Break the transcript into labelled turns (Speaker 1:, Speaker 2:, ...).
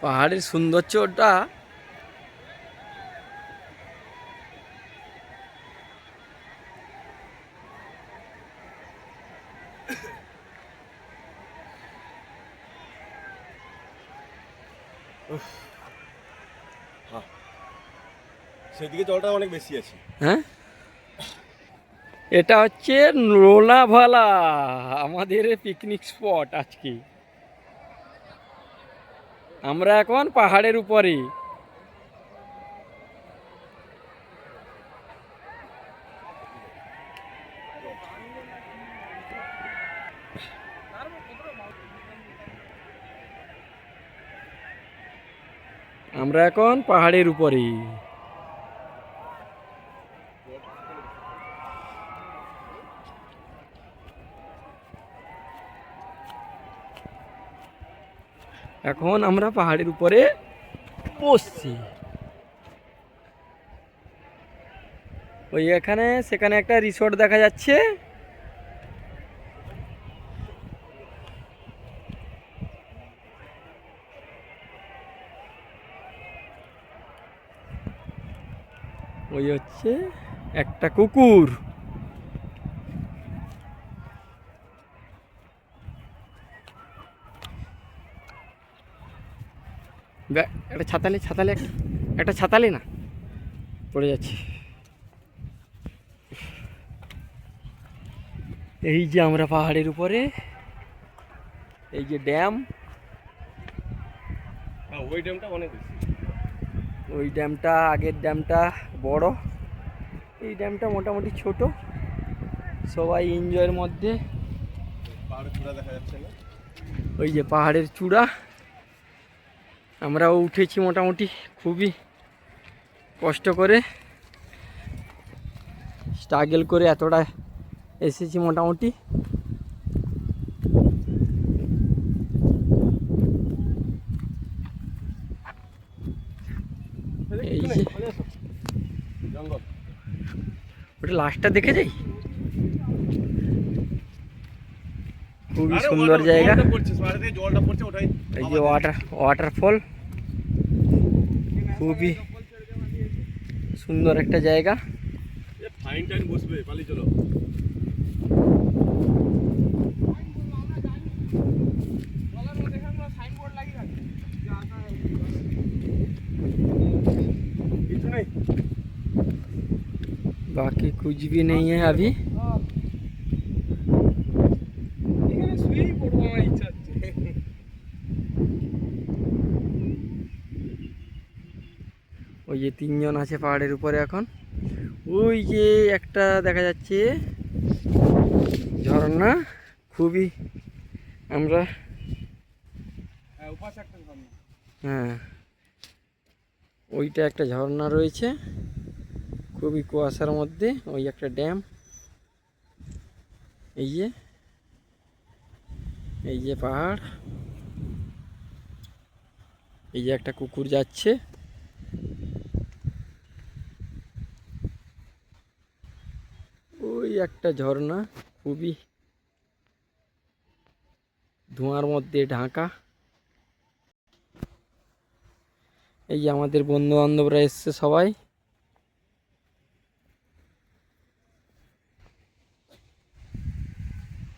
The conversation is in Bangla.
Speaker 1: পাহাড়ের সৌন্দর্যটা
Speaker 2: সেদিকে জলটা অনেক বেশি আছে।
Speaker 1: হ্যাঁ, এটা হচ্ছে লোনাভালা, আমাদের পিকনিক স্পট। আজকে আমরা এখন পাহাড়ের উপরে। আমরা এখন পাহাড়ের উপরে। এখন আমরা পাহাড়ের উপরে বসছি। ওই এখানে সেখানে একটা রিসোর্ট দেখা যাচ্ছে। ওই হচ্ছে একটা কুকুর। একটা ছাতালে ছাতালে একটা ছাতালে না পড়ে যাচ্ছে। এই যে আমরা পাহাড়ের উপরে, এই যে ড্যাম।
Speaker 2: ওই ড্যামটা অনেক বেশি।
Speaker 1: ওই ড্যামটা, আগের ড্যামটা বড়, এই ড্যামটা মোটামুটি ছোট। সবাই এনজয়ের মধ্যে।
Speaker 2: পাহাড়ের চূড়া দেখা যাচ্ছে না?
Speaker 1: ওই যে পাহাড়ের চূড়া, আমরাও উঠেছি মোটামুটি খুবই কষ্ট করে, স্ট্রাগল করে এতটা এসেছি মোটামুটি। এই যে
Speaker 2: জঙ্গল,
Speaker 1: ওটা লাস্টটা দেখে যাই, খুবই সুন্দর জায়গা।
Speaker 2: জলটা পড়ছে ওটাই।
Speaker 1: এই যে ওয়াটারফল, খুবই সুন্দর একটা জায়গা।
Speaker 2: ফাইন টাইম বসবে, পালিয়ে চলো। কিছু নেই,
Speaker 1: बाकी कुछ भी नहीं है अभी। ওই যে তিনজন আছে পাহাড়ের উপরে এখন। ওই যে একটা দেখা যাচ্ছে ঝর্ণা, খুবই আমরা, হ্যাঁ ওইটা একটা ঝর্ণা রয়েছে খুবই কুয়াশার মধ্যে। ওই একটা ড্যাম, এই যে পাহাড়, এই যে একটা কুকুর যাচ্ছে। ওই একটা ঝর্ণা, খুবই ধোঁয়ার মধ্যে ঢাকা। এই যে আমাদের বন্ধু বান্ধবরা এসছে সবাই।